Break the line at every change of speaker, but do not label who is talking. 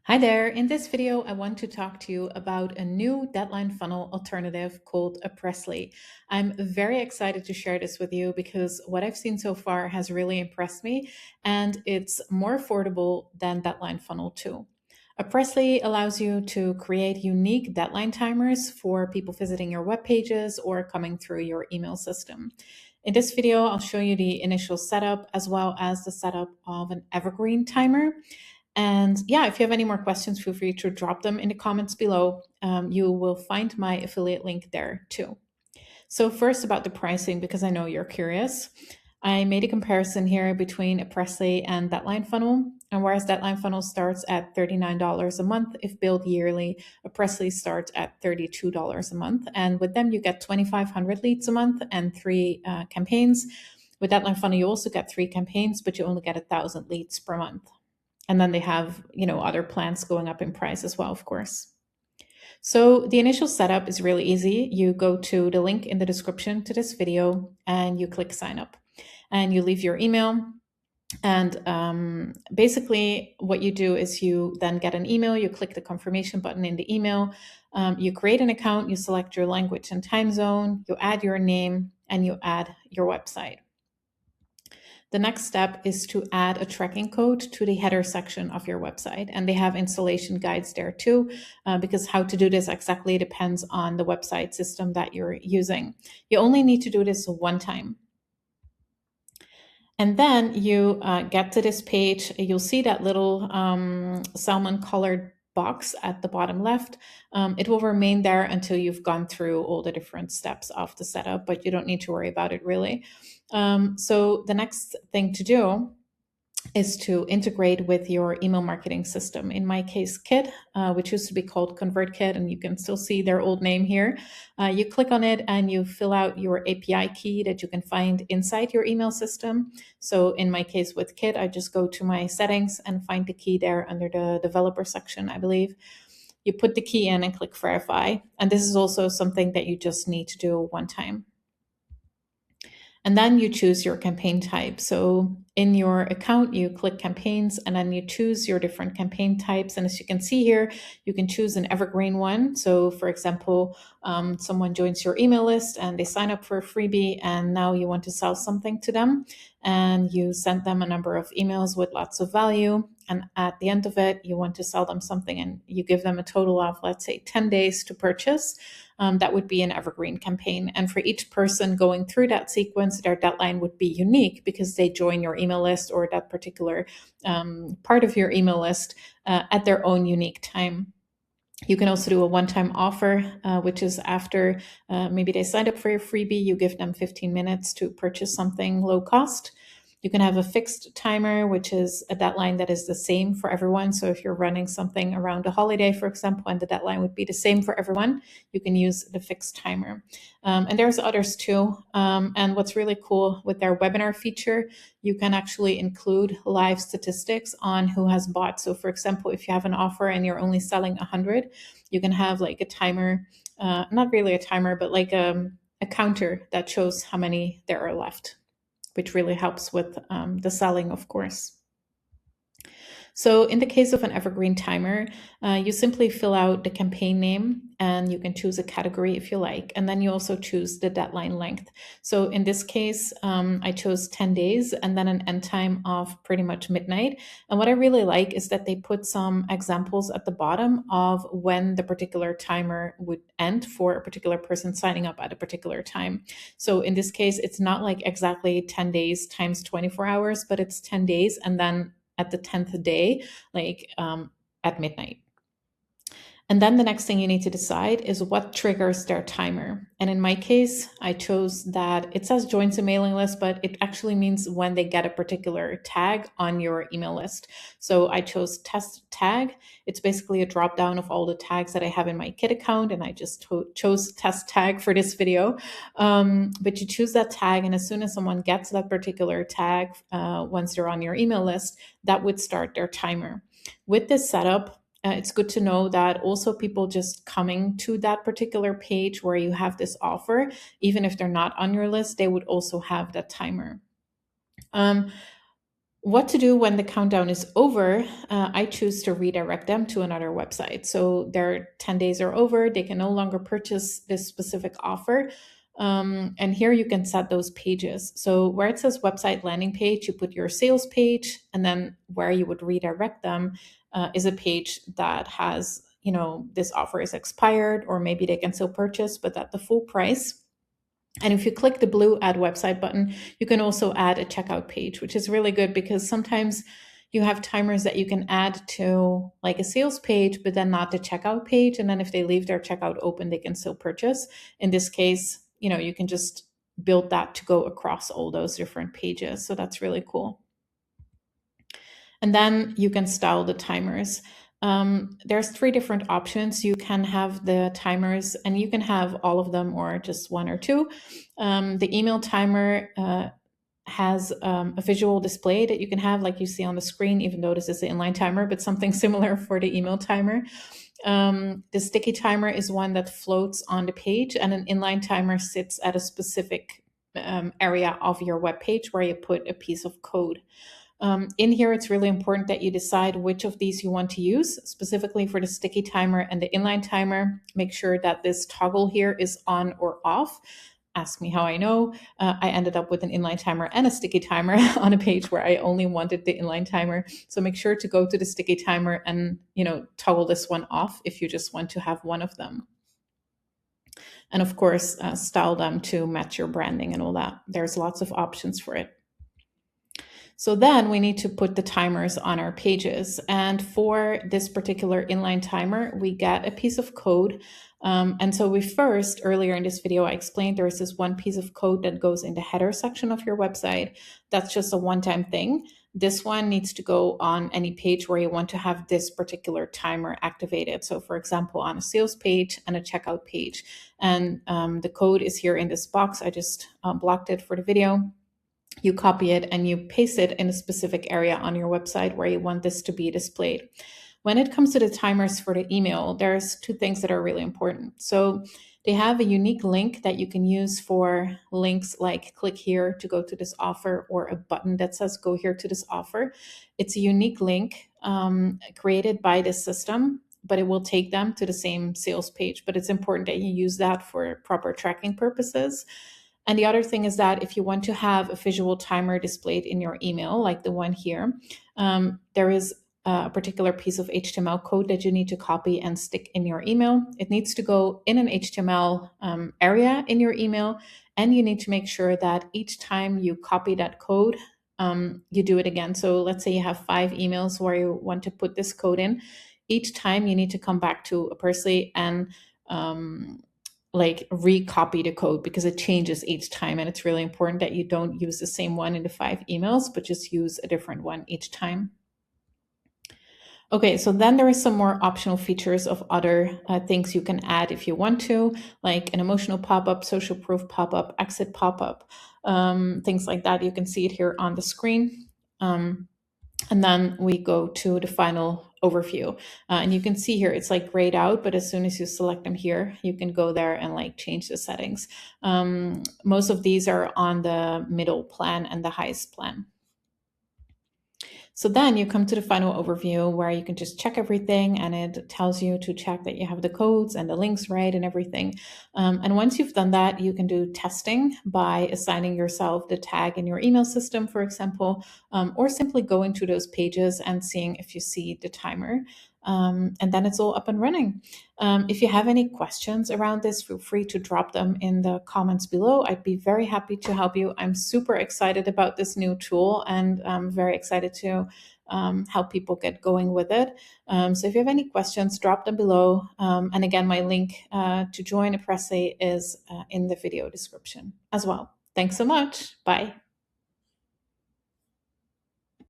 Hi there. In this video, I want to talk to you about a new deadline funnel alternative called Apresly. I'm very excited to share this with you because what I've seen so far has really impressed me, and it's more affordable than Deadline Funnel 2. Apresly allows you to create unique deadline timers for people visiting your web pages or coming through your email system. In this video, I'll show you the initial setup as well as the setup of an evergreen timer. And yeah, if you have any more questions, feel free to drop them in the comments below. You will find my affiliate link there too. So first about the pricing, because I know you're curious. I made a comparison here between Apresly and Deadline Funnel. And whereas Deadline Funnel starts at $39 a month, if billed yearly, Apresly starts at $32 a month. And with them, you get 2,500 leads a month and three campaigns. With Deadline Funnel, you also get three campaigns, but you only get 1,000 leads per month. And then they have, other plans going up in price as well, of course. So the initial setup is really easy. You go to the link in the description to this video and you click sign up and you leave your email. And basically what you do is you then get an email, you click the confirmation button in the email, you create an account, you select your language and time zone, you add your name, and you add your website. The next step is to add a tracking code to the header section of your website. And they have installation guides there too, because how to do this exactly depends on the website system that you're using. You only need to do this one time. And then you get to this page, you'll see that little salmon colored box at the bottom left. It will remain there until you've gone through all the different steps of the setup, but you don't need to worry about it really. So the next thing to do is to integrate with your email marketing system. In my case, Kit, which used to be called ConvertKit, and you can still see their old name here. You click on it and you fill out your API key that you can find inside your email system. So in my case with Kit, I just go to my settings and find the key there under the developer section, I believe. You put the key in and click verify. And this is also something that you just need to do one time. And then you choose your campaign type. So in your account, you click campaigns and then you choose your different campaign types. And as you can see here, you can choose an evergreen one. So for example, someone joins your email list and they sign up for a freebie and now you want to sell something to them and you send them a number of emails with lots of value. And at the end of it, you want to sell them something and you give them a total of, let's say, 10 days to purchase. That would be an evergreen campaign. And for each person going through that sequence, their deadline would be unique because they join your email list or that particular part of your email list at their own unique time. You can also do a one-time offer, which is after maybe they signed up for your freebie, you give them 15 minutes to purchase something low cost. You can have a fixed timer, which is a deadline that is the same for everyone. So if you're running something around a holiday, for example, and the deadline would be the same for everyone, you can use the fixed timer. And there's others too. And what's really cool with their webinar feature, you can actually include live statistics on who has bought. So for example, if you have an offer and you're only selling 100, you can have like a timer, not really a timer, but like a counter that shows how many there are left, which really helps with the selling, of course. So in the case of an evergreen timer, you simply fill out the campaign name and you can choose a category if you like. And then you also choose the deadline length. So in this case, I chose 10 days and then an end time of pretty much midnight. And what I really like is that they put some examples at the bottom of when the particular timer would end for a particular person signing up at a particular time. So in this case, it's not like exactly 10 days times 24 hours, but it's 10 days and then at the 10th day, like at midnight. And then the next thing you need to decide is what triggers their timer. And in my case, I chose that it says joins a mailing list, but it actually means when they get a particular tag on your email list. So I chose test tag. It's basically a drop down of all the tags that I have in my Kit account. And I just chose test tag for this video. But you choose that tag. And as soon as someone gets that particular tag, once they're on your email list, that would start their timer. With this setup, it's good to know that also people just coming to that particular page where you have this offer, even if they're not on your list, they would also have that timer. One what to do when the countdown is over, I choose to redirect them to another website. So their 10 days are over, they can no longer purchase this specific offer. And here you can set those pages. So where it says website landing page, you put your sales page, and then where you would redirect them is a page that has, this offer is expired, or maybe they can still purchase, but at the full price. And if you click the blue add website button, you can also add a checkout page, which is really good because sometimes you have timers that you can add to like a sales page, but then not the checkout page. And then if they leave their checkout open, they can still purchase. In this case, you can just build that to go across all those different pages. So that's really cool. And then you can style the timers. There's 3 different options. You can have the timers, and you can have all of them or just 1 or 2. The email timer has a visual display that you can have, like you see on the screen, even though this is the inline timer, but something similar for the email timer. The sticky timer is one that floats on the page, and an inline timer sits at a specific area of your web page where you put a piece of code. In here, it's really important that you decide which of these you want to use. Specifically for the sticky timer and the inline timer, make sure that this toggle here is on or off. Ask me how I know. I ended up with an inline timer and a sticky timer on a page where I only wanted the inline timer. So make sure to go to the sticky timer and toggle this one off if you just want to have one of them. And of course, style them to match your branding and all that. There's lots of options for it. So then we need to put the timers on our pages. And for this particular inline timer, we get a piece of code. And so earlier in this video, I explained there is this one piece of code that goes in the header section of your website. That's just a one-time thing. This one needs to go on any page where you want to have this particular timer activated. So for example, on a sales page and a checkout page. And the code is here in this box. I just blocked it for the video. You copy it and you paste it in a specific area on your website where you want this to be displayed. When it comes to the timers for the email, there's 2 things that are really important. So they have a unique link that you can use for links like click here to go to this offer, or a button that says go here to this offer. It's a unique link created by this system, but it will take them to the same sales page. But it's important that you use that for proper tracking purposes. And the other thing is that if you want to have a visual timer displayed in your email, like the one here, there is a particular piece of HTML code that you need to copy and stick in your email. It needs to go in an HTML area in your email, and you need to make sure that each time you copy that code, you do it again. So let's say you have 5 emails where you want to put this code in. Each time you need to come back to Apresly and recopy the code, because it changes each time, and it's really important that you don't use the same one in the 5 emails, but just use a different one each time. Okay, so then there is some more optional features of other things you can add if you want to, like an emotional pop-up, social proof pop-up, exit pop-up, things like that. You can see it here on the screen. And then we go to the final overview. And you can see here, it's like grayed out, but as soon as you select them here, you can go there and change the settings. Most of these are on the middle plan and the highest plan. So then you come to the final overview where you can just check everything, and it tells you to check that you have the codes and the links right and everything. And once you've done that, you can do testing by assigning yourself the tag in your email system, for example, or simply going to those pages and seeing if you see the timer. And then it's all up and running. If you have any questions around this, feel free to drop them in the comments below. I'd be very happy to help you. I'm super excited about this new tool, and I'm very excited to help people get going with it. So if you have any questions, drop them below. And again, my link to join Apresly is in the video description as well. Thanks so much. Bye.